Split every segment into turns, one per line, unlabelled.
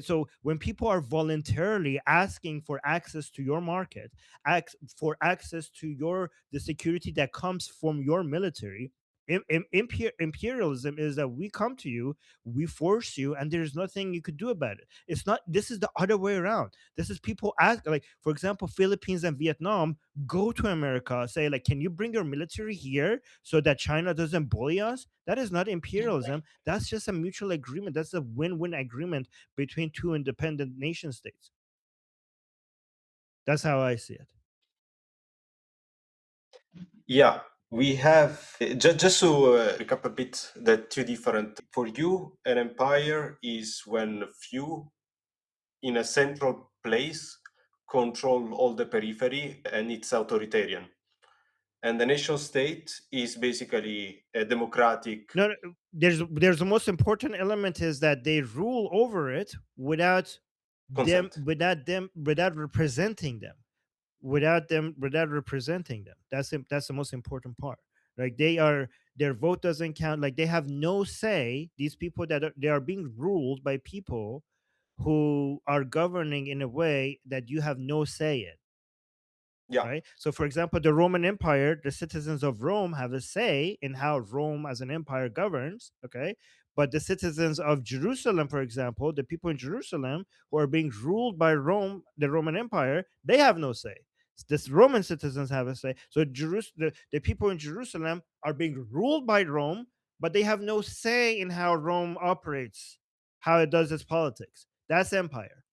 So when people are voluntarily asking for access to your market, for access to your the security that comes from your military, imperialism is that we come to you, we force you, and there's nothing you could do about it. It's not. This is the other way around. This is people ask, like for example, Philippines and Vietnam go to America, say like, can you bring your military here so that China doesn't bully us? That is not imperialism. That's just a mutual agreement. That's a win-win agreement between two independent nation states. That's how I see it.
Yeah, we have just to recap a bit the two different. For you, an empire is when few in a central place control all the periphery and it's authoritarian. And the nation state is basically a democratic
No, no, there's the most important element is that they rule over it
consent.
without representing them, without representing them. That's the most important part. Like their vote doesn't count. Like they have no say. These people they are being ruled by people who are governing in a way that you have no say in.
Yeah.
Right? So, for example, the Roman Empire, the citizens of Rome have a say in how Rome as an empire governs. Okay. But the citizens of Jerusalem, for example, the people in Jerusalem who are being ruled by Rome, the Roman Empire, they have no say. This Roman citizens have a say. So, the people in Jerusalem are being ruled by Rome, but they have no say in how Rome operates, how it does its politics. That's empire.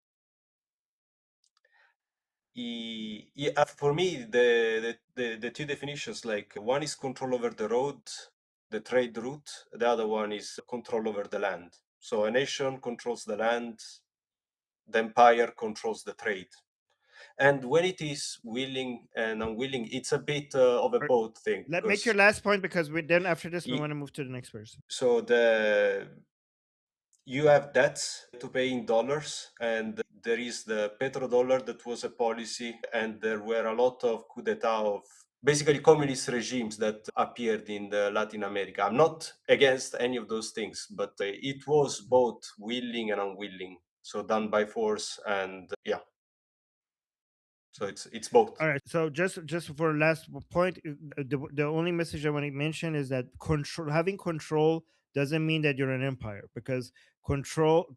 Yeah, for me, the two definitions, like one is control over the road, the trade route, the other one is control over the land. So a nation controls the land, the empire controls the trade. And when it is willing and unwilling, it's a bit of a
Or-
both thing
Let make your
because
last point because then after this we
y-
want to move to the next person.
so the you have debts to pay in dollars, and there is the petrodollar that was a policy, and there were a lot of coup d'etat of basically communist regimes that appeared in the Latin America. I'm not against any of those things, but it was both willing and unwilling, so done by force, and yeah, so it's both.
All right. So just for last point, the only message I want to mention is that having control doesn't mean that you're an empire, because control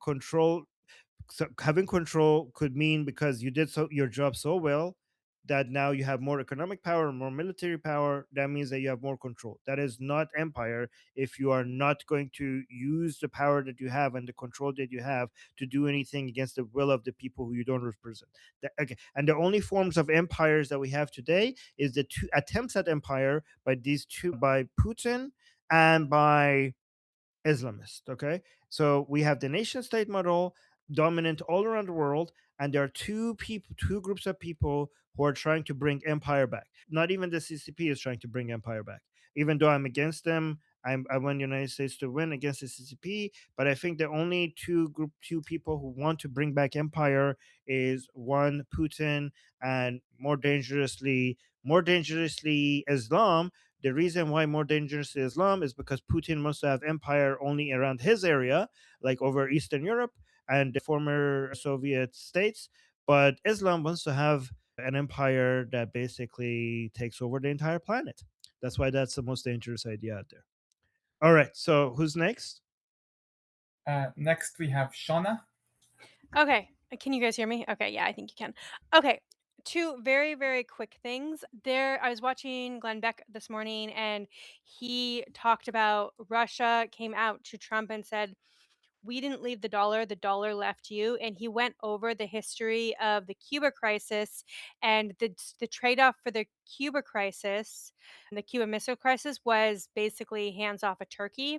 so having control could mean because you did your job so well that now you have more economic power, more military power. That means that you have more control. That is not empire if you are not going to use the power that you have and the control that you have to do anything against the will of the people who you don't represent. Okay. And the only forms of empires that we have today is the two attempts at empire by these two, by Putin and by Islamist. Okay, so we have the nation state model dominant all around the world, and there are two groups of people who are trying to bring empire back. Not even the CCP is trying to bring empire back, even though I'm against them. I want the United States to win against the CCP, but I think the only two people who want to bring back empire is one Putin, and more dangerously Islam. The reason why more dangerous to Islam is because Putin wants to have empire only around his area, like over Eastern Europe and the former Soviet states. But Islam wants to have an empire that basically takes over the entire planet. That's why that's the most dangerous idea out there. All right. So who's next?
Next, we have Shauna.
Okay. Can you guys hear me? Okay, yeah, I think you can. Okay. Two very, very quick things. I was watching Glenn Beck this morning, and he talked about Russia came out to Trump and said, "We didn't leave the dollar left you." And he went over the history of the Cuba crisis, and the trade-off for the Cuba crisis and the Cuban Missile Crisis was basically hands off of Turkey.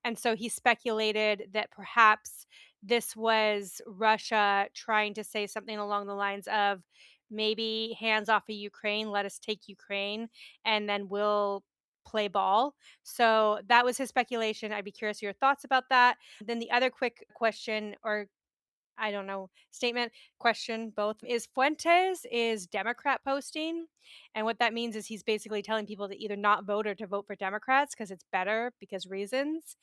And so he speculated that perhaps this was Russia trying to say something along the lines of, maybe hands off of Ukraine, let us take Ukraine, and then we'll play ball. So that was his speculation. I'd be curious your thoughts about that. Then the other quick question, or I don't know, statement, question, both, is Fuentes is Democrat posting. And what that means is he's basically telling people to either not vote or to vote for Democrats because it's better because reasons.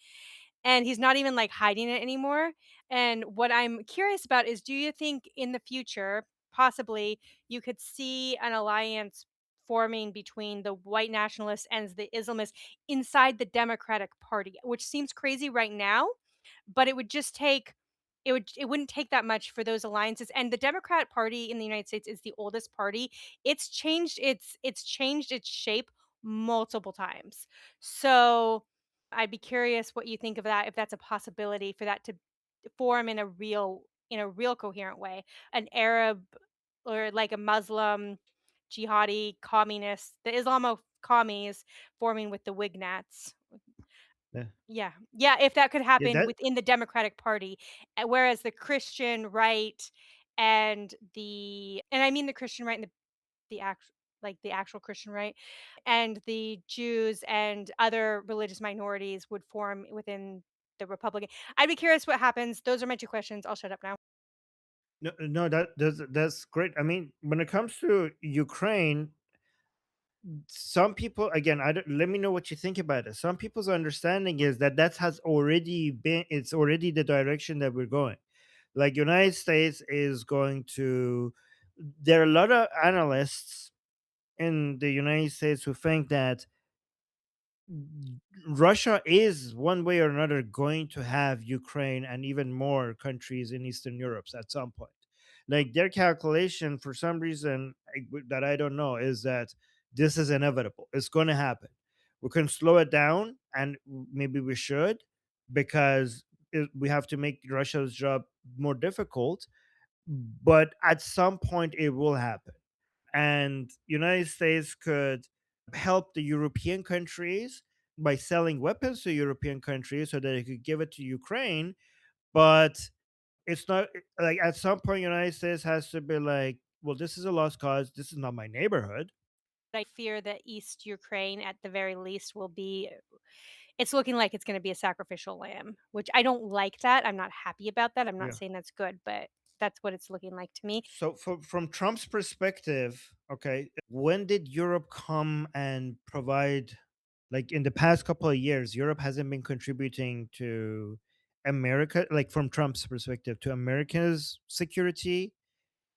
and he's not even like hiding it anymore. And what I'm curious about is, do you think in the future, possibly, you could see an alliance forming between the white nationalists and the Islamists inside the Democratic Party, which seems crazy right now, but it would just take it wouldn't take that much for those alliances. And the Democrat Party in the United States is the oldest party. It's changed its shape multiple times. So I'd be curious what you think of that, if that's a possibility for that to form in a real coherent way. An Arab or like a Muslim jihadi communist, the Islamo commies forming with the Wignats.
Yeah,
Yeah. Yeah, if that could
yeah,
happen
that
within the Democratic Party, whereas the Christian right and I mean the Christian right and the actual Christian right, and the Jews and other religious minorities would form within the Republican. I'd be curious what happens. Those are my 2 questions. I'll shut up now.
no, no, that's great. I mean, when it comes to Ukraine, some people, again, I don't, let me know what you think about it. Some people's understanding is that that has already been, it's already the direction that we're going. Like United States is going to, there are a lot of analysts in the United States who think that Russia is one way or another going to have Ukraine and even more countries in Eastern Europe at some point. Like their calculation, for some reason that I don't know, is that this is inevitable. It's going to happen. We can slow it down, and maybe we should, because we have to make Russia's job more difficult. But at some point, it will happen, and United States could help the European countries by selling weapons to European countries so that they could give it to Ukraine. But it's not like at some point United States has to be like, well, this is a lost cause. This is not my neighborhood.
I fear that East Ukraine, at the very least, will be it's looking like it's gonna be a sacrificial lamb, which I don't like that. I'm not happy about that. I'm not
Yeah.
saying that's good, but that's what it's looking like to me.
So from Trump's perspective, okay, when did Europe come and provide, like in the past couple of years, Europe hasn't been contributing to America, like from Trump's perspective, to America's security,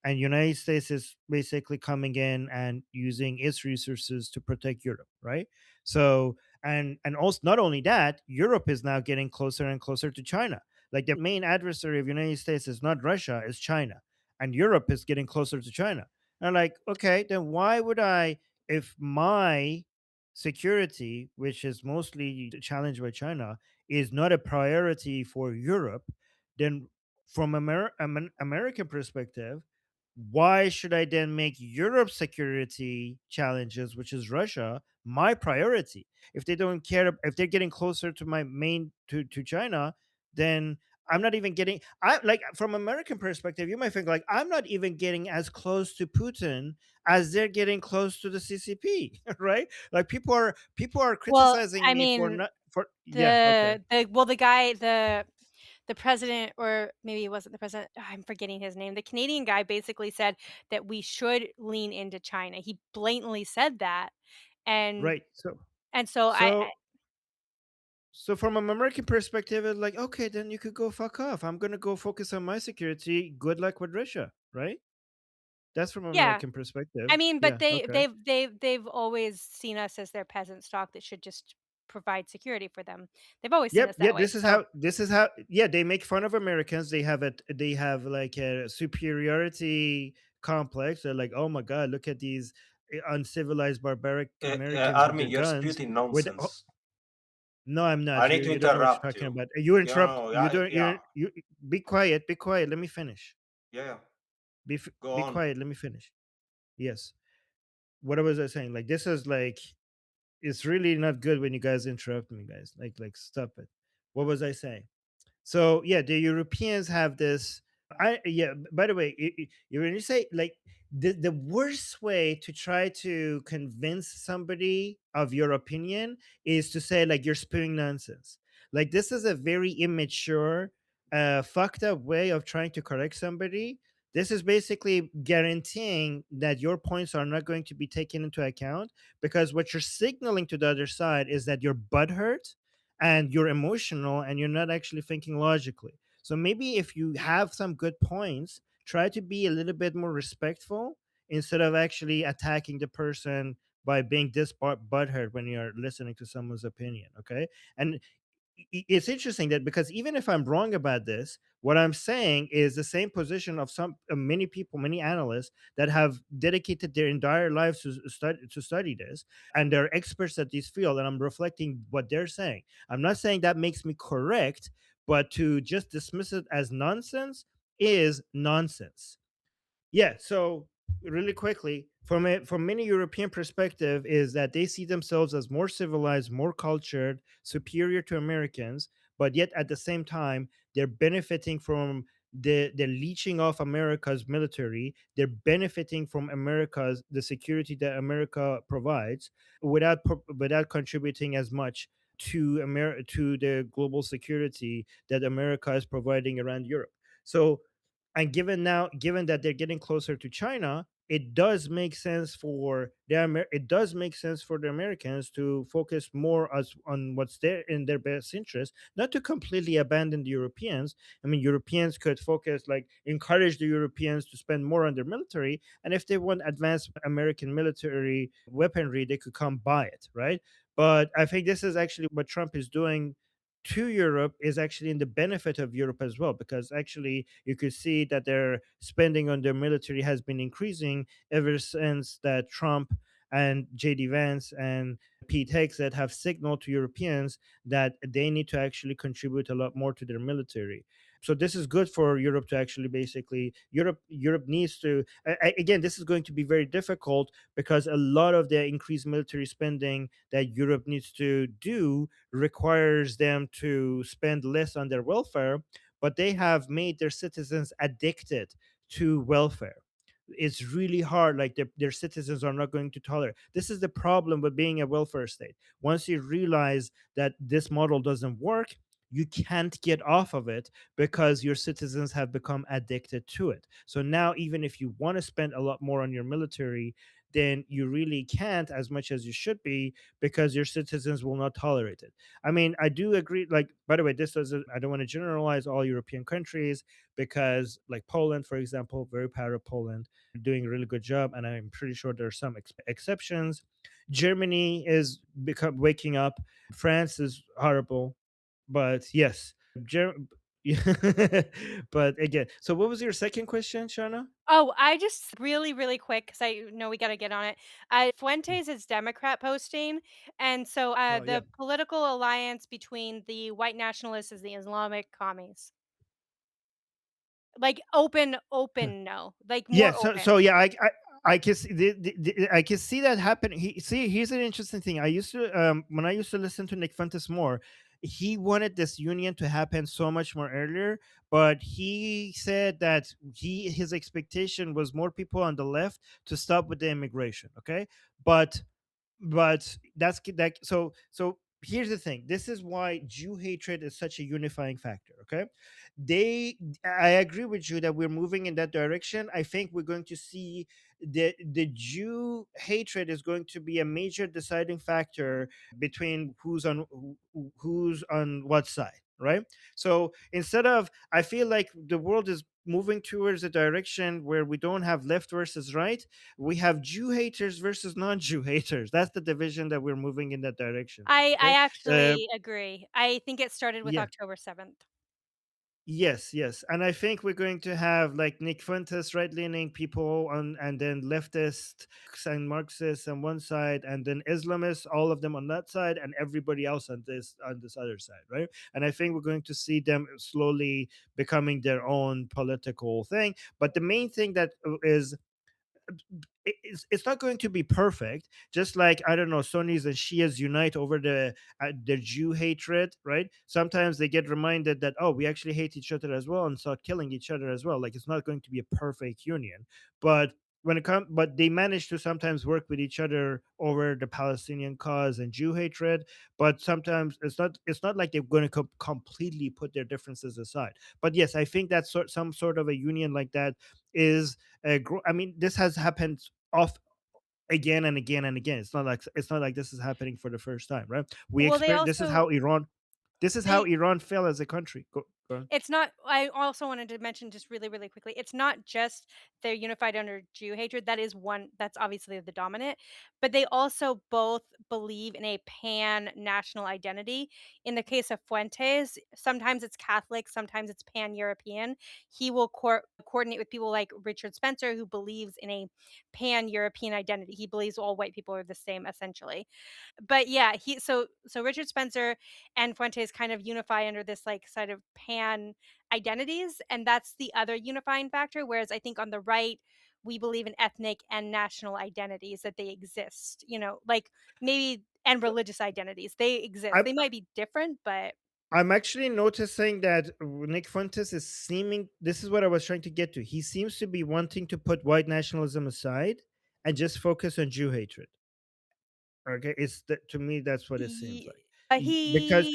and United States is basically coming in and using its resources to protect Europe, right? So and also not only that, Europe is now getting closer and closer to China. Like the main adversary of United States is not Russia, it's China, and Europe is getting closer to China. And like, okay, then why would I, if my security, which is mostly challenged by China, is not a priority for Europe, then from American perspective, why should I then make Europe's security challenges, which is Russia, my priority? If they don't care, if they're getting closer to my main to China, then I'm not even getting. I like from American perspective, you might think like I'm not even getting as close to Putin as they're getting close to the CCP, right? Like people are
Well,
criticizing
I
me for
mean,
not for yeah, okay,
the president, or maybe it wasn't the president, I'm forgetting his name. The Canadian guy basically said that we should lean into China. He blatantly said that, and
right. So
and so I
so So from an American perspective, it's like, okay, then you could go fuck off. I'm gonna go focus on my security. Good luck with Russia, right? That's from an
yeah.
American perspective.
I mean, but
Yeah,
they
okay.
they've always seen us as their peasant stock that should just provide security for them. They've always seen
Yep,
us
yeah,
that way. So,
this is how yeah, they make fun of Americans. They have like a superiority complex. They're like, oh my god, look at these uncivilized barbaric Americans with their
Army, you're
guns.
spewing
With
nonsense.
no, I'm
I
not.
need to
You don't know what you're
interrupt
talking
you.
about. You
Yeah,
interrupt.
no,
You
yeah,
don't.
yeah,
You be quiet. Be quiet. Let me finish.
yeah. Go
Be
on.
quiet. Let me finish. Yes. What was I saying? Like this is like it's really not good when you guys interrupt me, guys. Like stop it. What was I saying? So yeah, the Europeans have this. I yeah. By the way, when you say like the worst way to try to convince somebody of your opinion is to say like you're spewing nonsense. Like this is a very immature, fucked up way of trying to correct somebody. This is basically guaranteeing that your points are not going to be taken into account, because what you're signaling to the other side is that you're butthurt and you're emotional and you're not actually thinking logically. So maybe if you have some good points, try to be a little bit more respectful instead of actually attacking the person by being this butthurt when you're listening to someone's opinion. Okay. And it's interesting that, because even if I'm wrong about this, what I'm saying is the same position of some many people, many analysts that have dedicated their entire lives to study this, and they're experts at this field, and I'm reflecting what they're saying. I'm not saying that makes me correct, but to just dismiss it as nonsense is nonsense. Yeah. So really quickly, from many European perspective, is that they see themselves as more civilized, more cultured, superior to Americans, but yet at the same time they're benefiting from the leeching off America's military. They're benefiting from the security that America provides, without contributing as much to the global security that America is providing around Europe. So, and given that they're getting closer to China, it does make sense for the Americans to focus more on what's there in their best interest, not to completely abandon the Europeans. I mean, Europeans could focus, like, encourage the Europeans to spend more on their military, and if they want advanced American military weaponry, they could come buy it, right? But I think this is actually what Trump is doing to Europe, is actually in the benefit of Europe as well, because actually you could see that their spending on their military has been increasing ever since that Trump and JD Vance and Pete Hegseth have signaled to Europeans that they need to actually contribute a lot more to their military. So this is good for Europe to actually, basically, Europe needs to, again, this is going to be very difficult, because a lot of the increased military spending that Europe needs to do requires them to spend less on their welfare, but they have made their citizens addicted to welfare. It's really hard. Like, their citizens are not going to tolerate. This is the problem with being a welfare state. Once you realize that this model doesn't work, you can't get off of it, because your citizens have become addicted to it. So now, even if you want to spend a lot more on your military, then you really can't as much as you should be, because your citizens will not tolerate it. I mean, I do agree. Like, by the way, this doesn't, I don't want to generalize all European countries, because, like, Poland, for example, very proud of Poland, doing a really good job, and I'm pretty sure there are some exceptions. Germany is become waking up. France is horrible, but yes, Ger- but again, so what was your second question, Shana?
Oh, I just really, really quick, because I know we gotta get on it. Fuentes is Democrat posting, and so,
Oh yeah.
the political alliance between the white nationalists is the Islamic commies. Like, open no, like,
Yeah,
more
so
open.
yeah, I can see I can see that happen. Here's an interesting thing. I used to, when I used to listen to Nick Fuentes more, he wanted this union to happen so much more earlier, but he said that his expectation was more people on the left to stop with the immigration. Okay, but that's that. So here's the thing. This is why Jew hatred is such a unifying factor. Okay, they I agree with you that we're moving in that direction. I think we're going to see the Jew hatred is going to be a major deciding factor between who's on what side, right? So instead of, I feel like the world is moving towards a direction where we don't have left versus right. We have Jew haters versus non-Jew haters. That's the division that we're moving in that direction for.
I
Okay. uh,
actually agree. I think it started with
yeah.
October 7th.
Yes, yes, and I think we're going to have, like, Nick Fuentes, right-leaning people and then leftists and Marxists on one side, and then Islamists, all of them on that side, and everybody else on this other side, right? And I think we're going to see them slowly becoming their own political thing. But the main thing that is it's not going to be perfect. Just like, I don't know, Sunnis and Shias unite over the Jew hatred, right? Sometimes they get reminded that, oh, we actually hate each other as well, and start killing each other as well. Like, it's not going to be a perfect union, but but they manage to sometimes work with each other over the Palestinian cause and Jew hatred. But sometimes it's not like they're going to completely put their differences aside. But yes, I think that some sort of a union like that is I mean, this has happened off again and again and again. It's not like this is happening for the first time, right? We
Well, they
expect this is
also
how Iran. This is how
They
Iran fell as a country. Go on.
It's not I also wanted to mention just really, really quickly, it's not just they're unified under Jew hatred, that is one that's obviously the dominant, but they also both believe in a pan-national identity. In the case of Fuentes, sometimes it's Catholic, sometimes it's pan-European. He will coordinate with people like Richard Spencer, who believes in a pan-European identity. He believes all white people are the same, essentially. But yeah, so Richard Spencer and Fuentes kind of unify under this like sort of pan identities, and that's the other unifying factor. Whereas I think on the right, we believe in ethnic and national identities that they exist, like maybe and religious identities. They exist.
I'm
They might be different, but
I'm actually noticing that Nick Fuentes is seeming. This is what I was trying to get to. He seems to be wanting to put white nationalism aside and just focus on Jew hatred. Okay, it's that to me. That's what it seems
he,
like. Because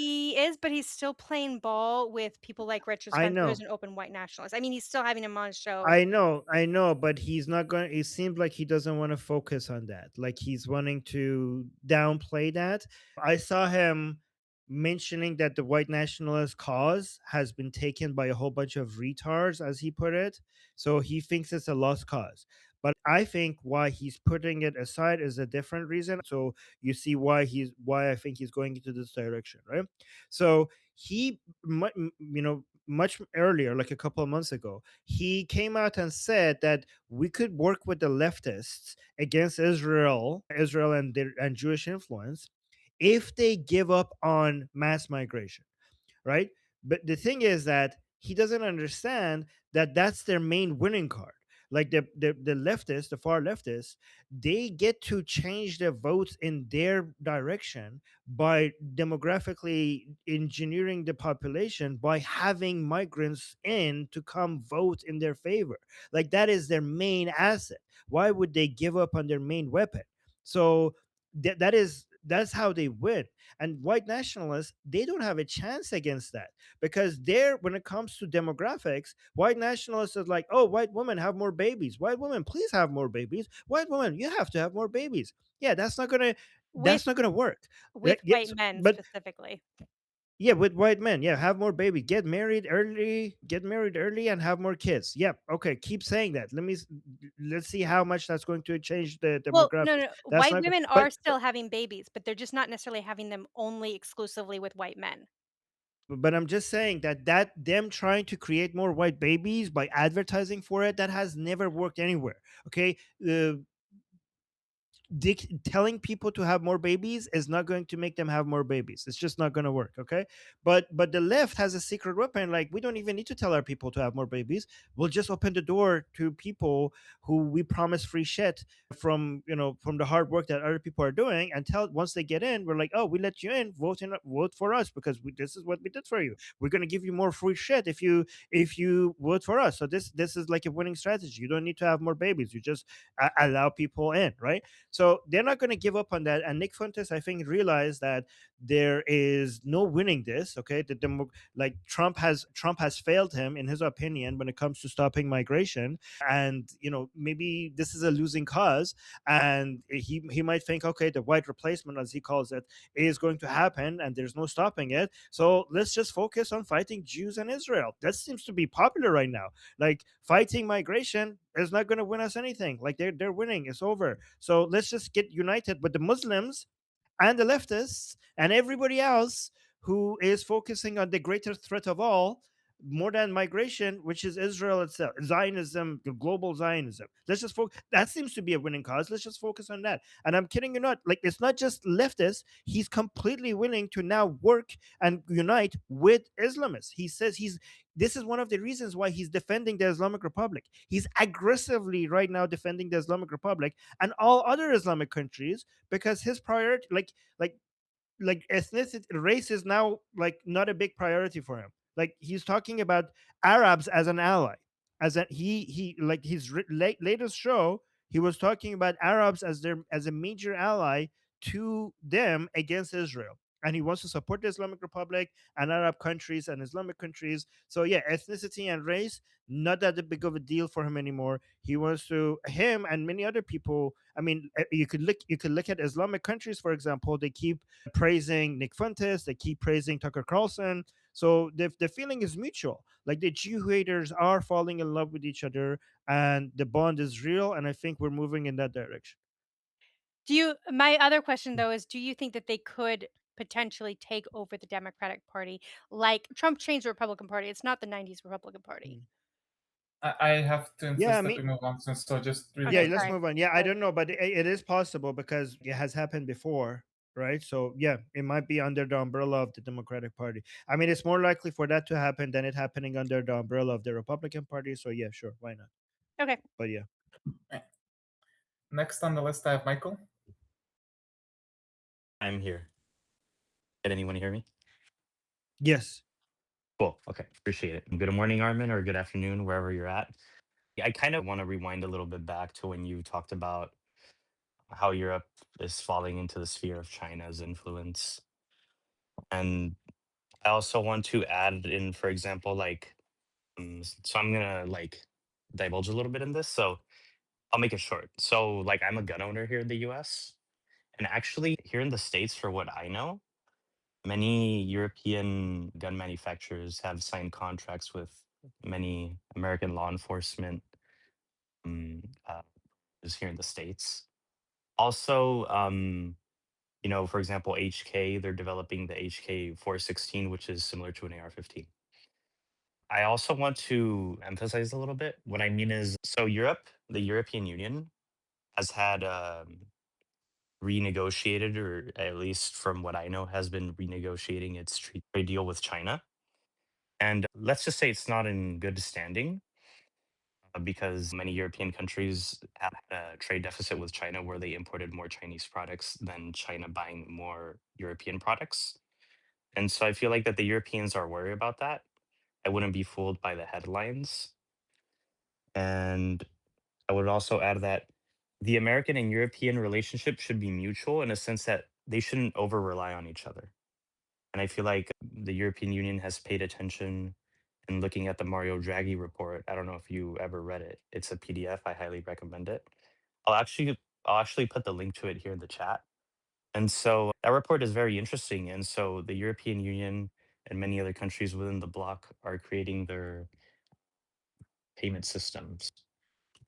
but he's still playing ball with people like Richard
I
Spencer,
know
who's an open white nationalist. I mean, he's still having him on his show.
I know, but he's not going. It seems like he doesn't want to focus on that. Like he's wanting to downplay that. I saw him mentioning that the white nationalist cause has been taken by a whole bunch of retards, as he put it. So he thinks it's a lost cause. But I think why he's putting it aside is a different reason. So you see why I think he's going into this direction, right? So much earlier, like a couple of months ago, he came out and said that we could work with the leftists against Israel and Jewish influence if they give up on mass migration, right? But the thing is that he doesn't understand that that's their main winning card. Like the leftists, the far leftists, they get to change their votes in their direction by demographically engineering the population by having migrants in to come vote in their favor. Like that is their main asset. Why would they give up on their main weapon? So that's how they win. And white nationalists, they don't have a chance against that because when it comes to demographics, white nationalists are like, oh, white women have more babies. White women, please have more babies. White women, you have to have more babies. Yeah,
with
that's not gonna work.
with white
Yes,
men
but
specifically.
yeah, with white men, yeah, have more baby, get married early, and have more kids. Yep, okay, keep saying that. Let's see how much that's going to change the
Well, no,
demographics.
no,
That's
white
not,
women
but
are still having babies, but they're just not necessarily having them only exclusively with white men.
but I'm just saying that them trying to create more white babies by advertising for it, that has never worked anywhere. Okay, uh, telling people to have more babies is not going to make them have more babies. It's just not going to work. Okay, but the left has a secret weapon. Like we don't even need to tell our people to have more babies. We'll just open the door to people who we promise free shit from the hard work that other people are doing, and tell once they get in, we're like, oh, we let you in, vote for us because this is what we did for you. We're going to give you more free shit if you vote for us. So this is like a winning strategy. You don't need to have more babies. You just allow people in, right? So they're not going to give up on that. And Nick Fuentes, I think, realized that there is no winning this. Okay, like Trump has failed him in his opinion when it comes to stopping migration, and maybe this is a losing cause. And he might think, okay, the white replacement, as he calls it, is going to happen, and there's no stopping it. So let's just focus on fighting Jews and Israel. That seems to be popular right now. Like fighting migration is not going to win us anything. Like they're winning. It's over. So let's just get united with the Muslims and the leftists and everybody else who is focusing on the greater threat of all, more than migration, which is Israel itself, Zionism, the global Zionism. Let's just focus. That seems to be a winning cause. Let's just focus on that. And I'm kidding you not. Like it's not just leftists. He's completely willing to now work and unite with Islamists. He says this is one of the reasons why he's defending the Islamic Republic. He's aggressively right now defending the Islamic Republic and all other Islamic countries because his priority, like ethnicity, race is now like not a big priority for him. Like he's talking about Arabs as an ally, as a he like his latest show, he was talking about Arabs as a major ally to them against Israel. and he wants to support the Islamic Republic and Arab countries and Islamic countries. So yeah, ethnicity and race not that big of a deal for him anymore. He wants to him and many other people. I mean, you could look at Islamic countries, for example. They keep praising Nick Fuentes. They keep praising Tucker Carlson. So the feeling is mutual. Like the Jew haters are falling in love with each other, and the bond is real. And I think we're moving in that direction.
Do you my other question though is do you think that they could potentially take over the Democratic Party like Trump changed the Republican Party? It's not the 90s Republican Party.
Mm.
I have to
Yeah, I
insist that we
mean,
move on soon, so just really
yeah,
Okay,
quick.
let's
sorry.
move on. Yeah, I don't know, but it is possible because it has happened before, right? So yeah, it might be under the umbrella of the Democratic Party. I mean, it's more likely for that to happen than it happening under the umbrella of the Republican Party. So yeah, sure, why not?
Okay.
But yeah,
Right. Next on the list, I have Michael.
I'm here. Can anyone hear me?
yes.
Cool. Okay. Appreciate it. Good morning, Armin, or good afternoon, wherever you're at. I kind of want to rewind a little bit back to when you talked about how Europe is falling into the sphere of China's influence. And I also want to add in, for example, like, so I'm going to like divulge a little bit in this. So I'll make it short. So, like, I'm a gun owner here in the US. And actually, here in the States, for what I know, many European gun manufacturers have signed contracts with many American law enforcement is here in the States. Also, for example, HK, they're developing the HK 416, which is similar to an AR-15. I also want to emphasize a little bit. What I mean is, so Europe, the European Union, has had renegotiated, or at least from what I know, has been renegotiating its trade deal with China. And let's just say it's not in good standing because many European countries have had a trade deficit with China where they imported more Chinese products than China buying more European products. And so I feel like that the Europeans are worried about that. I wouldn't be fooled by the headlines. And I would also add that the American and European relationship should be mutual in a sense that they shouldn't over rely on each other. And I feel like the European Union has paid attention in looking at the Mario Draghi report. I don't know if you ever read it. It's a PDF. I highly recommend it. I'll actually I'll actually put the link to it here in the chat. And so that report is very interesting. And so the European Union and many other countries within the bloc are creating their payment systems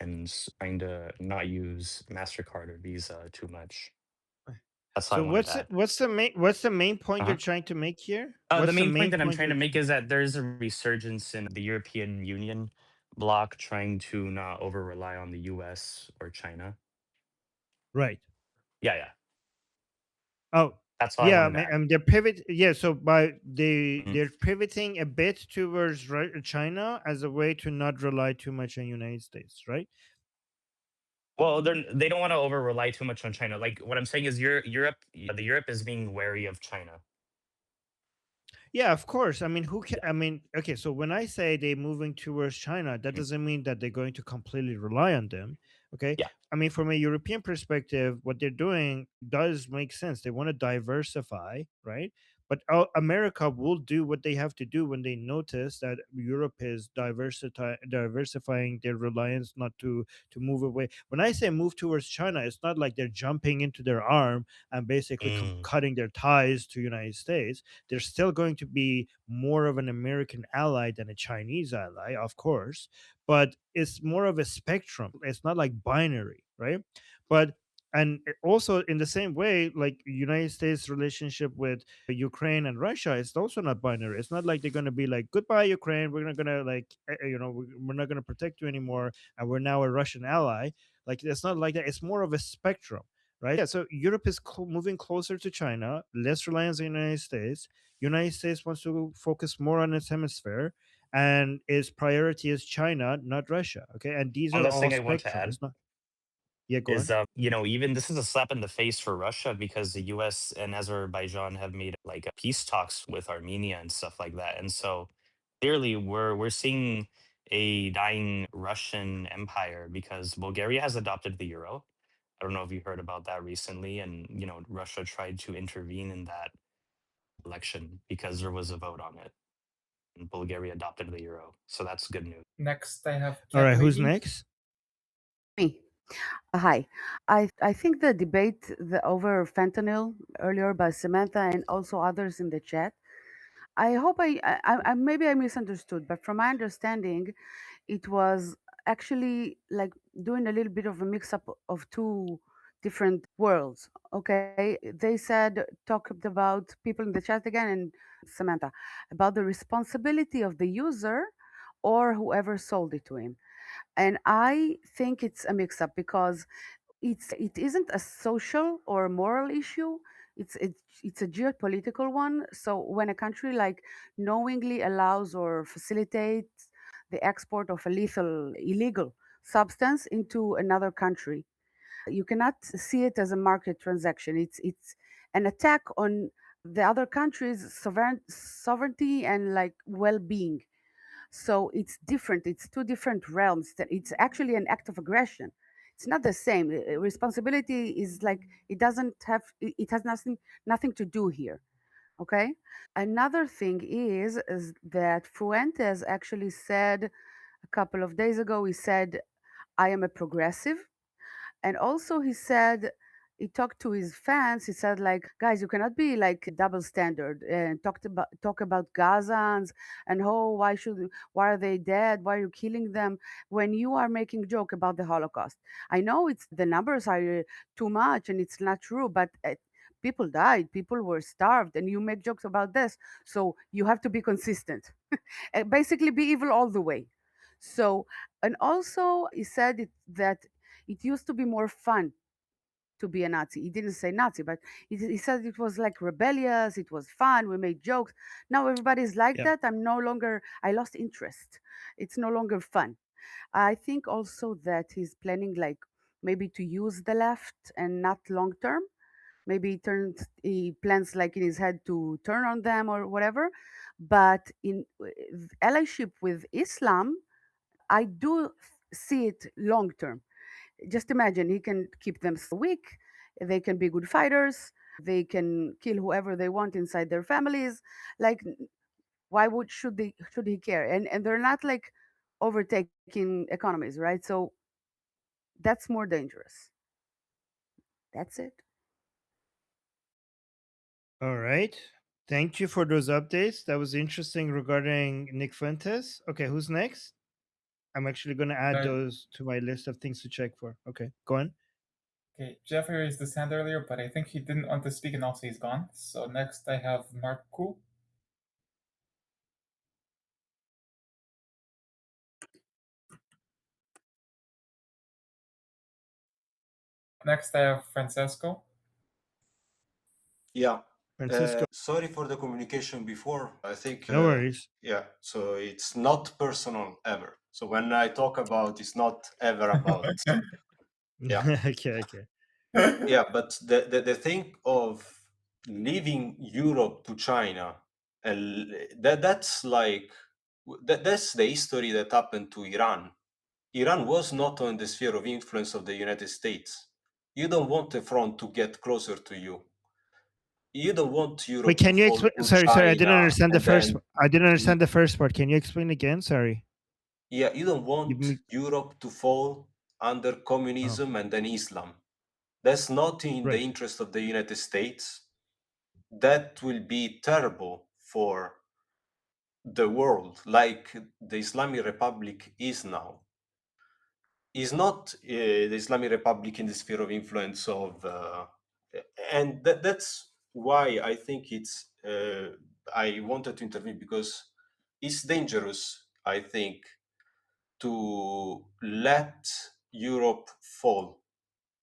and trying to not use MasterCard or Visa too much. That's all I
So
wanted to add.
what's the main point you're
Uh-huh.
trying to make here?
The
What's the
main point
main
that I'm
point
trying to
you're
make is that there is a resurgence in the European Union bloc trying to not over rely on the US or China.
right?
Yeah, yeah.
Oh,
That's all I
yeah,
wanted to add.
they're pivot. Yeah, so by
Mhm.
they're pivoting a bit towards China as a way to not rely too much on United States, right?
Well, they don't want to over rely too much on China. Like what I'm saying is Europe, the Europe is being wary of China.
Yeah, of course. I mean, who can? I mean, okay. So when I say they're moving towards China, that
Mhm.
doesn't mean that they're going to completely rely on them. Okay.
Yeah.
I mean, from a European perspective, what they're doing does make sense. They want to diversify, right? But America will do what they have to do when they notice that Europe is diversifying their reliance, not to move away. When I say move towards China, it's not like they're jumping into their arm and basically
Mm.
cutting their ties to United States. They're still going to be more of an American ally than a Chinese ally, of course, but it's more of a spectrum. It's not like binary, right? But also in the same way, like United States relationship with Ukraine and Russia, it's also not binary. It's not like they're going to be like, goodbye Ukraine, we're not going to like we're not going to protect you anymore, and we're now a Russian ally. Like it's not like that. It's more of a spectrum, right? Yeah, so Europe is moving closer to China, less reliance on the United States. United States wants to focus more on its hemisphere, and its priority is China, not Russia. Okay, and these
One
are
last
all
thing I want to
spectrum.
add
It's not. Yeah, go
is
on.
even this is a slap in the face for Russia because the US and Azerbaijan have made like peace talks with Armenia and stuff like that. And so clearly we're seeing a dying Russian empire because Bulgaria has adopted the euro. I don't know if you heard about that recently, and Russia tried to intervene in that. election because there was a vote on it. And Bulgaria adopted the euro. So that's good news.
Next, I have
All
Cat
right, who's
Lady.
next?
Me. Hi. I think the debate over fentanyl earlier by Samantha and also others in the chat. I hope I maybe I misunderstood, but from my understanding, it was actually like doing a little bit of a mix up of two different worlds. Okay, they said talked about people in the chat again and Samantha about the responsibility of the user or whoever sold it to him. And I think it's a mix up because it isn't a social or a moral issue. It's a geopolitical one. So when a country like knowingly allows or facilitates the export of a lethal illegal substance into another country, you cannot see it as a market transaction. It's an attack on the other country's sovereignty and like well-being. So it's different. It's two different realms. That it's actually an act of aggression. It's not the same. Responsibility is like it doesn't have. It has nothing to do here. Okay. Another thing is that Fuentes actually said a couple of days ago. He said, "I am a progressive." And also he said he talked to his fans. He said, like, guys, you cannot be like double standard and talk about Gazans and oh, why are they dead? Why are you killing them when you are making joke about the Holocaust? I know it's the numbers are too much and it's not true, but people died, people were starved, and you make jokes about this. So you have to be consistent. Basically, be evil all the way. So, and also he said that it used to be more fun to be a Nazi. He didn't say Nazi, but he said it was like rebellious, it was fun, we made jokes. Now everybody's like
Yeah.
that. I lost interest. It's no longer fun. I think also that he's planning like maybe to use the left and not long term. Maybe he plans like in his head to turn on them or whatever. But in allyship with Islam, I do see it long term. Just imagine he can keep them weak, they can be good fighters, they can kill whoever they want inside their families. Like why should he care? And they're not like overtaking economies, right? So that's more dangerous. That's it.
All right. Thank you for those updates. That was interesting regarding Nick Fuentes. Okay, who's next? I'm actually going to add
Uh,
those to my list of things to check for. Okay, go on.
Okay, Jeffrey raised his hand earlier, but I think he didn't want to speak and also he's gone. So next I have Marku. Next I have Francesco.
Yeah.
Francisco,
Sorry for the communication before. I think,
no worries.
yeah, so it's not personal ever. So when I talk about, it's not ever about, yeah.
Okay.
Yeah, but the thing of leaving Europe to China, and that's like, that's the history that happened to Iran. Iran was not on the sphere of influence of the United States. You don't want a front to get closer to you. You don't want
Wait,
Europe to
can you
fall
explain?
to
Sorry, I didn't
China,
understand the
and
first.
then
I didn't understand the first part. Can you explain again? Sorry.
yeah, you don't
You
want
me-
Europe to fall under
Oh,
communism and then Islam. That's not in the
right.
interest of the United States. That will be terrible for the world, like the Islamic Republic is now. Is not the Islamic Republic in the sphere of influence of, and that's why I think it's. I wanted to intervene because it's dangerous, I think, to let Europe fall.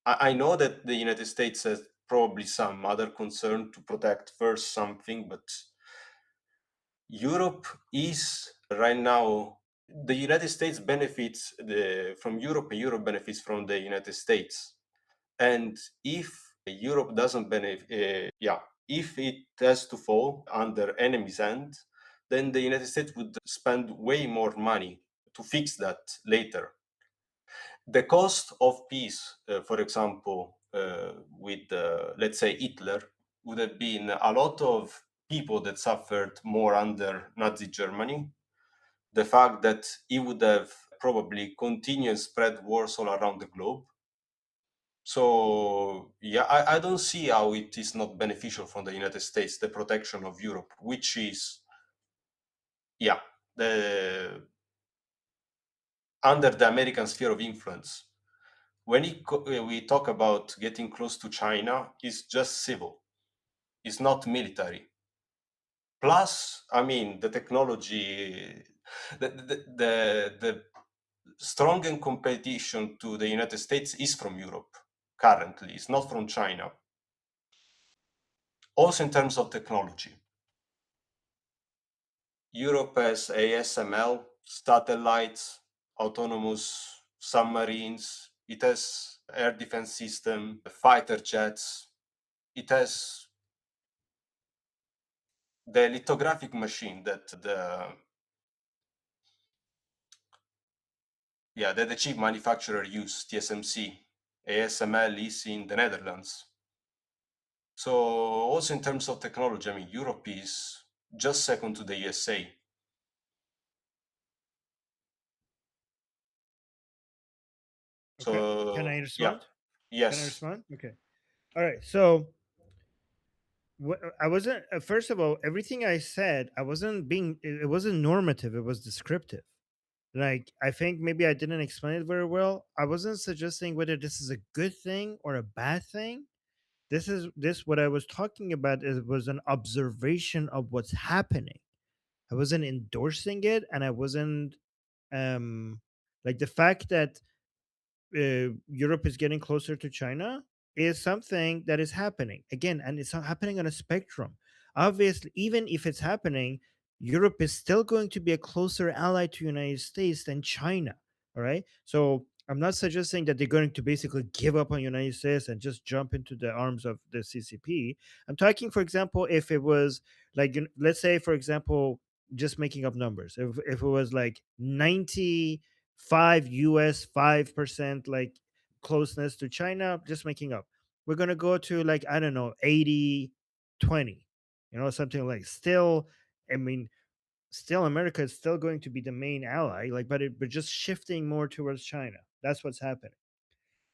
I know that the United States has probably some other concern to protect first something, but Europe is right now, the United States benefits from Europe, and Europe benefits from the United States. And if Europe doesn't benefit, yeah, if it has to fall under enemy's hand, then the United States would spend way more money to fix that later. The cost of peace, for example, with, let's say, Hitler, would have been a lot of people that suffered more under Nazi Germany. The fact that he would have probably continued and spread wars all around the globe. So yeah, I don't see how it is not beneficial for the United States, the protection of Europe, which is, yeah, the under the American sphere of influence. When we talk about getting close to China, it's just civil. It's not military. Plus, I mean, the technology, the strong competition to the United States is from Europe currently. It's not from China. Also, in terms of technology, Europe has ASML, satellites, autonomous submarines. It has air defense system, fighter jets. It has the lithographic machine that the chip manufacturer use, TSMC. ASML is in the Netherlands. So also in terms of technology, I mean, Europe is just second to the USA.
Okay.
So
Can I respond?
yes.
Can I respond? Okay. All right. So I wasn't. First of all, everything I said, I wasn't being. It wasn't normative. It was descriptive. Like I think maybe I didn't explain it very well. I wasn't suggesting whether this is a good thing or a bad thing. This what I was talking about is was an observation of what's happening. I wasn't endorsing it, and I wasn't like the fact that Europe is getting closer to China is something that is happening again, and it's not happening on a spectrum. Obviously, even if it's happening, Europe is still going to be a closer ally to United States than China. All right, so I'm not suggesting that they're going to basically give up on United States and just jump into the arms of the CCP. I'm talking, for example, if it was like, let's say, for example, just making up numbers. If it was like 95 US, 5% like closeness to China, just making up. We're going to go to like, I don't know, 80-20, something like still, I mean, still America is still going to be the main ally, like, but just shifting more towards China. That's what's happening.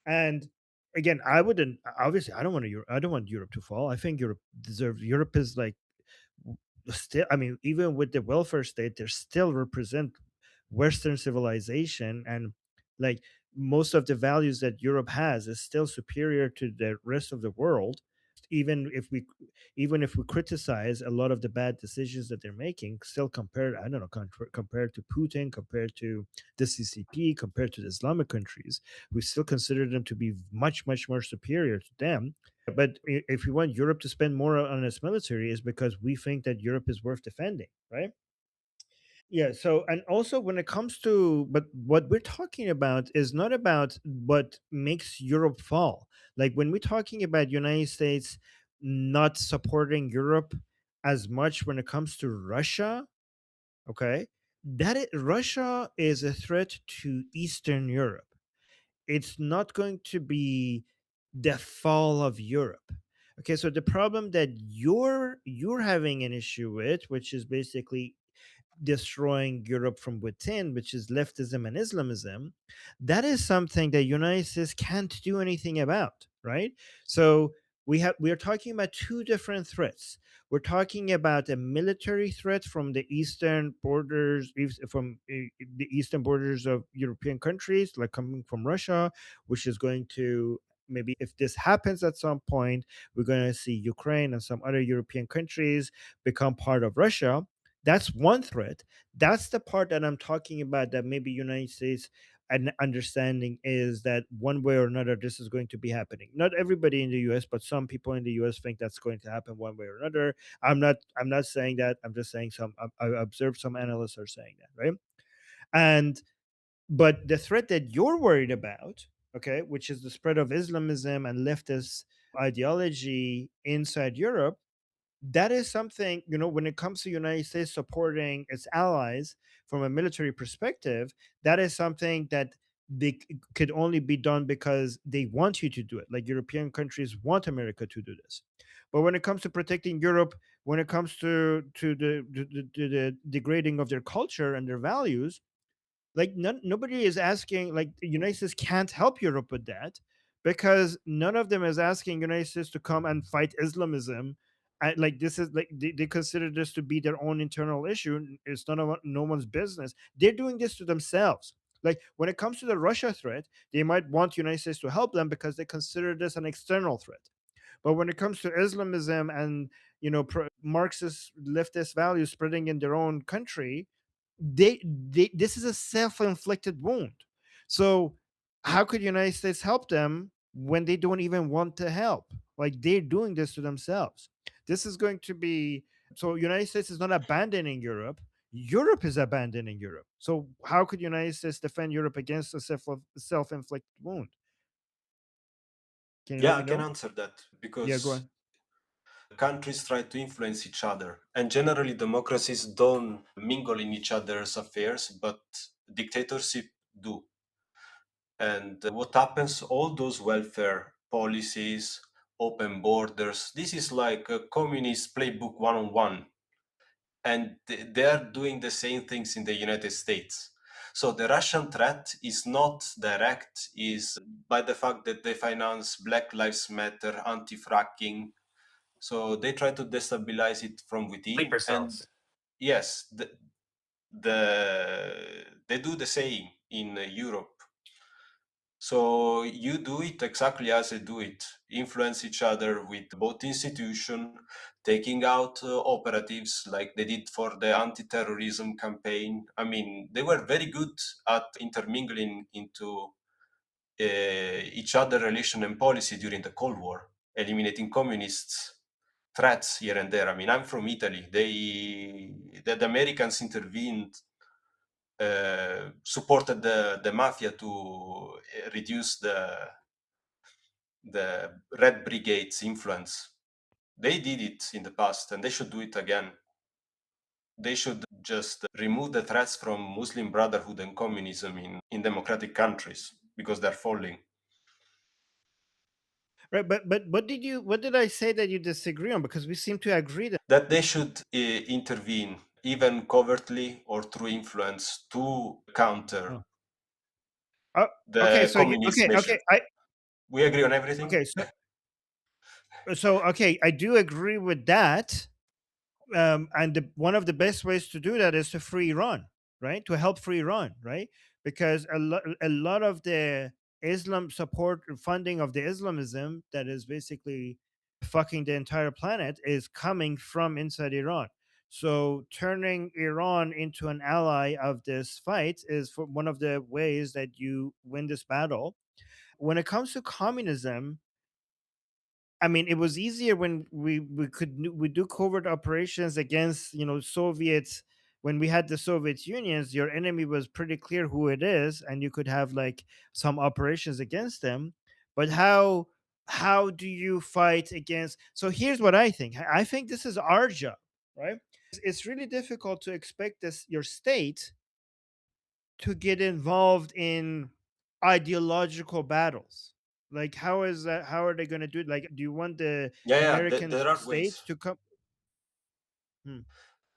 And again, I wouldn't, obviously, I don't want Europe to fall. I think Europe is like, still, I mean, even with the welfare state, they still represent Western civilization, and like most of the values that Europe has is still superior to the rest of the world. Even if we criticize a lot of the bad decisions that they're making, still compared, I don't know, compared to Putin, compared to the CCP, compared to the Islamic countries, we still consider them to be much more superior to them. But if we want Europe to spend more on its military, is because we think that Europe is worth defending, right? Yeah. So, and also when it comes to, but what we're talking about is not about what makes Europe fall. Like when we're talking about United States not supporting Europe as much when it comes to Russia, okay, Russia is a threat to Eastern Europe. It's not going to be the fall of Europe. Okay, so the problem that you're having an issue with, which is basically destroying Europe from within, which is leftism and Islamism, that is something that United States can't do anything about, right? So we are talking about two different threats. We're talking about a military threat from the eastern borders, from the eastern borders of European countries, like coming from Russia, which is going to, maybe if this happens at some point, we're going to see Ukraine and some other European countries become part of Russia. That's one threat. That's the part that I'm talking about, that maybe United States and understanding is that one way or another this is going to be happening. Not everybody in the US, but some people in the US think that's going to happen one way or another. I'm not saying that. I'm just saying I observed some analysts are saying that, right? And but the threat that you're worried about, okay, which is the spread of Islamism and leftist ideology inside Europe, that is something, when it comes to United States supporting its allies from a military perspective, that is something that could only be done because they want you to do it, like European countries want America to do this. But when it comes to protecting Europe, when it comes to the degrading of their culture and their values, like nobody is asking, like the United States can't help Europe with that, because none of them is asking United States to come and fight Islamism. And like this is like they consider this to be their own internal issue. It's none of no one's business. They're doing this to themselves. Like when it comes to the Russia threat, they might want United States to help them because they consider this an external threat. But when it comes to Islamism and Marxist leftist values spreading in their own country, they this is a self-inflicted wound. So how could United States help them when they don't even want to help? Like they're doing this to themselves. This is going to be so United States is not abandoning Europe. Europe is abandoning Europe. So how could United States defend Europe against a self-inflicted wound? Can you let
Yeah,
me
I can
know?
answer that
Yeah, go
because
on.
countries try to influence each other, and generally democracies don't mingle in each other's affairs, but dictatorship do. And what happens, all those welfare policies, open borders, this is like a communist playbook one-on-one, and they are doing the same things in the United States. So the Russian threat is not direct, is by the fact that they finance Black Lives Matter, anti-fracking. So they try to destabilize it from within.
Sleeper
And
cells.
yes, they do the same in Europe. So you do it exactly as they do it, influence each other with both institution, taking out operatives like they did for the anti-terrorism campaign. I mean, they were very good at intermingling into each other relation and policy during the Cold War, eliminating communists threats here and there. I mean, I'm from Italy. The Americans intervened, supported the mafia to reduce the Red Brigade's influence. They did it in the past, and they should do it again. They should just remove the threats from Muslim Brotherhood and communism in democratic countries because they're falling.
Right, but what did I say that you disagree on? Because we seem to agree that.
That they should intervene, even covertly or through influence, to counter
Oh. Okay,
the
so
communist
okay,
measures. We agree on everything?
okay, so okay, I do agree with that. And one of the best ways to do that is to free Iran, right? To help free Iran, right? Because a lot of the Islam support funding of the Islamism that is basically fucking the entire planet is coming from inside Iran. So turning Iran into an ally of this fight is for one of the ways that you win this battle. When it comes to communism, I mean, it was easier when we do covert operations against Soviets. When we had the Soviet Unions, your enemy was pretty clear who it is, and you could have like some operations against them. But how do you fight against? So here's what I think. I think this is our job, right? It's really difficult to expect this your state to get involved in ideological battles. Like how is that, how are they going to do it? Like do you want the
Yeah,
American
there are
states
ways
to come? Hmm.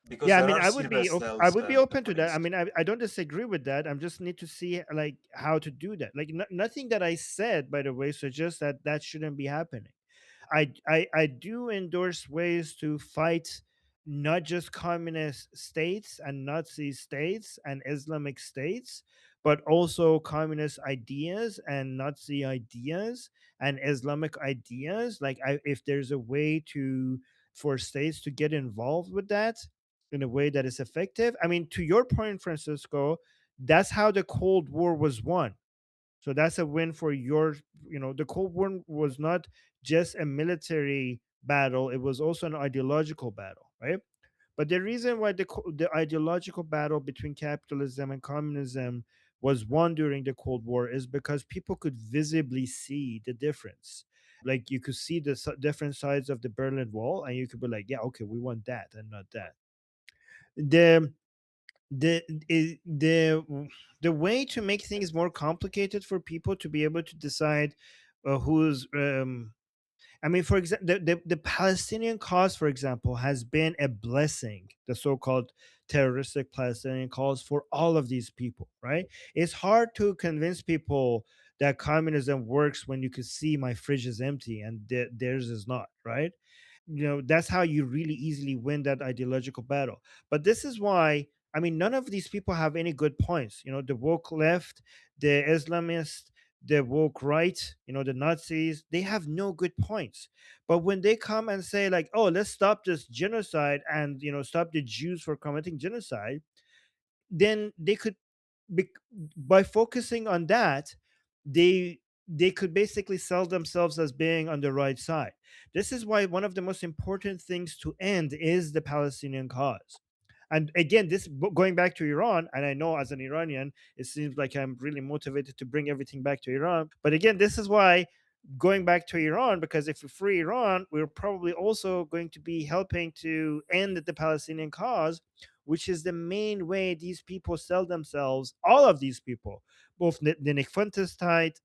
because
Yeah, I
there
mean,
are silver
I
cells
would be
and
open to that. I
police.
mean, I don't disagree with that. I'm just need to see like how to do that. Like nothing that I said, by the way, suggests that that shouldn't be happening. I do endorse ways to fight not just communist states and Nazi states and Islamic states, but also communist ideas and Nazi ideas and Islamic ideas. Like, if there's a way to for states to get involved with that in a way that is effective. I mean, to your point, Francisco, that's how the Cold War was won. So that's a win for the Cold War was not just a military battle, it was also an ideological battle, right? But the reason why the ideological battle between capitalism and communism was won during the Cold War is because people could visibly see the difference. Like you could see the different sides of the Berlin Wall, and you could be like, yeah, okay, we want that and not that. The the the way to make things more complicated for people to be able to decide who's I mean, for example, the Palestinian cause, for example, has been a blessing, the so called terroristic Palestinian cause for all of these people, right? It's hard to convince people that communism works when you can see my fridge is empty and theirs is not, right? That's how you really easily win that ideological battle. But this is why, I mean, none of these people have any good points. The woke left, the Islamists, the woke right, the Nazis, they have no good points. But when they come and say, like, oh, let's stop this genocide and stop the Jews for committing genocide, then they could, bec- by focusing on that, they they could basically sell themselves as being on the right side. This is why one of the most important things to end is the Palestinian cause. And again, going back to Iran, and I know as an Iranian, it seems like I'm really motivated to bring everything back to Iran. But again, this is why going back to Iran, because if we free Iran, we're probably also going to be helping to end the Palestinian cause, which is the main way these people sell themselves. All of these people, both the Nick Fuentes types,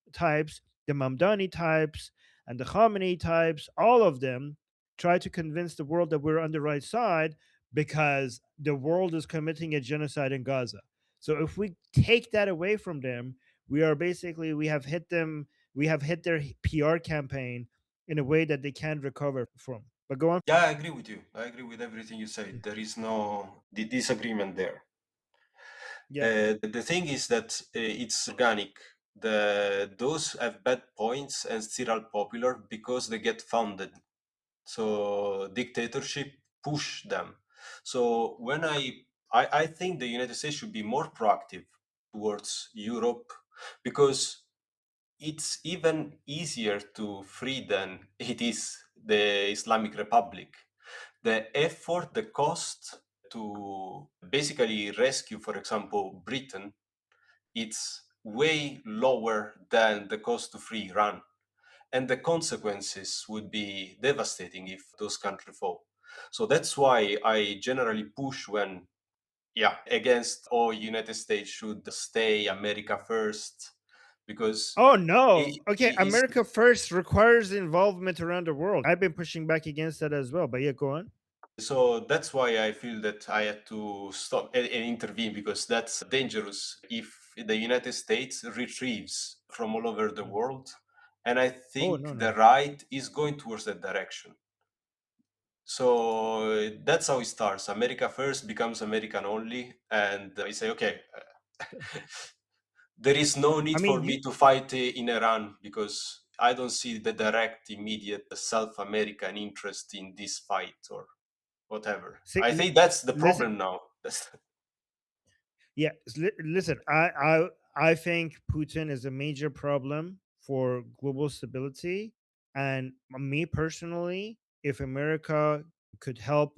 the Mamdani types, and the Khamenei types, all of them try to convince the world that we're on the right side because the world is committing a genocide in Gaza. So if we take that away from them, we have hit them, we have hit their PR campaign in a way that they can't recover from. But go on.
Yeah, I agree with you. I agree with everything you said. There is no disagreement there.
Yeah.
The thing is that it's organic. Those have bad points and still are popular because they get funded. So dictatorship push them. So when I think the United States should be more proactive towards Europe, because it's even easier to free than it is the Islamic Republic. The effort, the cost to basically rescue, for example, Britain, it's way lower than the cost to free Iran. And the consequences would be devastating if those countries fall. So that's why I generally push when, yeah, against, oh, United States should stay America first, because
Oh no. Okay,
it is.
America first requires involvement around the world. I've been pushing back against that as well. But yeah, go on.
So that's why I feel that I had to stop and intervene, because that's dangerous if the United States retrieves from all over the
Mm.
world. And I
Oh no,
think the
no.
right is going towards that direction. So that's how it starts. America first becomes American only. And I say, okay, there is no
I
need
mean,
for
you
me to fight in Iran, because I don't see the direct, immediate South American interest in this fight or whatever.
see,
I think that's the
listen.
problem now. That's,
Yeah, listen. I think Putin is a major problem for global stability, and me personally, if America could help,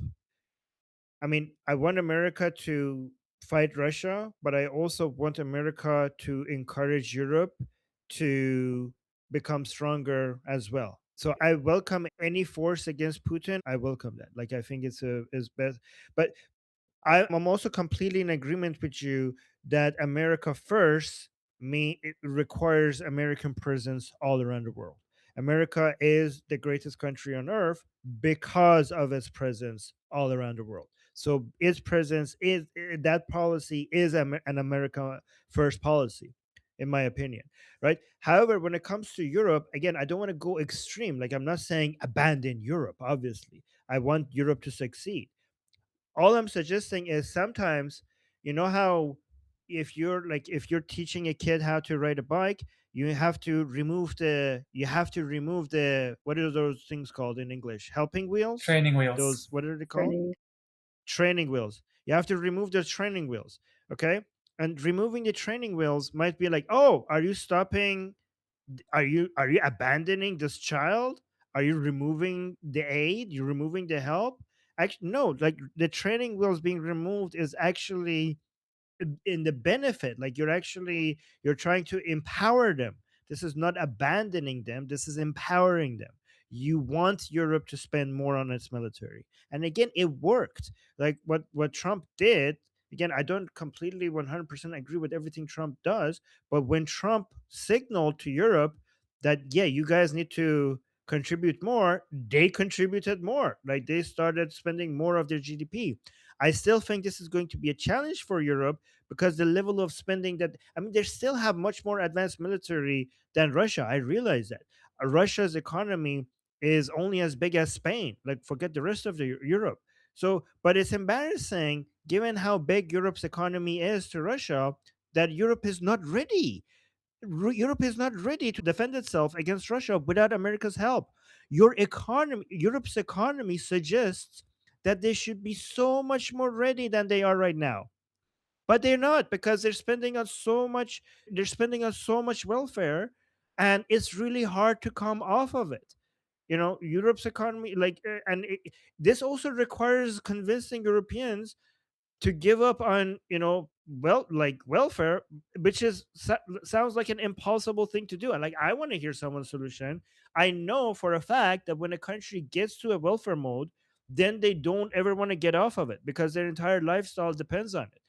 I mean, I want America to fight Russia, but I also want America to encourage Europe to become stronger as well. So I welcome any force against Putin. I welcome that. Like I think it's a is best, but I'm also completely in agreement with you that America first it requires American presence all around the world. America is the greatest country on earth because of its presence all around the world. So its presence is that policy is an America first policy, in my opinion, right? However, when it comes to Europe, again, I don't want to go extreme. Like I'm not saying abandon Europe. Obviously, I want Europe to succeed. All I'm suggesting is sometimes, how if you're teaching a kid how to ride a bike, you have to remove the, what are those things called in English? Helping wheels?
Training wheels.
Those, what are they called?
Training.
Training wheels. You have to remove those training wheels. Okay. And removing the training wheels might be like, oh, are you stopping, are you abandoning this child? Are you removing the aid? You're removing the help? Actually, no. Like the training wheels being removed is actually in the benefit. Like you're trying to empower them. This is not abandoning them, this is empowering them. You want Europe to spend more on its military, and again, it worked. Like what Trump did, again, I don't completely 100% agree with everything Trump does, but when Trump signaled to Europe that, yeah, you guys need to contribute more, they contributed more. Like they started spending more of their GDP. I still think this is going to be a challenge for Europe because the level of spending that, I mean, they still have much more advanced military than Russia. I realize that. Russia's economy is only as big as Spain. Like forget the rest of the Europe. So, but it's embarrassing given how big Europe's economy is to Russia that Europe is not ready. Europe is not ready to defend itself against Russia without America's help. Europe's economy suggests that they should be so much more ready than they are right now. But they're not because they're spending on so much. They're spending on so much welfare, and it's really hard to come off of it. Europe's economy, this also requires convincing Europeans to give up on welfare, which sounds like an impossible thing to do. And like I want to hear someone's solution. I know for a fact that when a country gets to a welfare mode, then they don't ever want to get off of it because their entire lifestyle depends on it.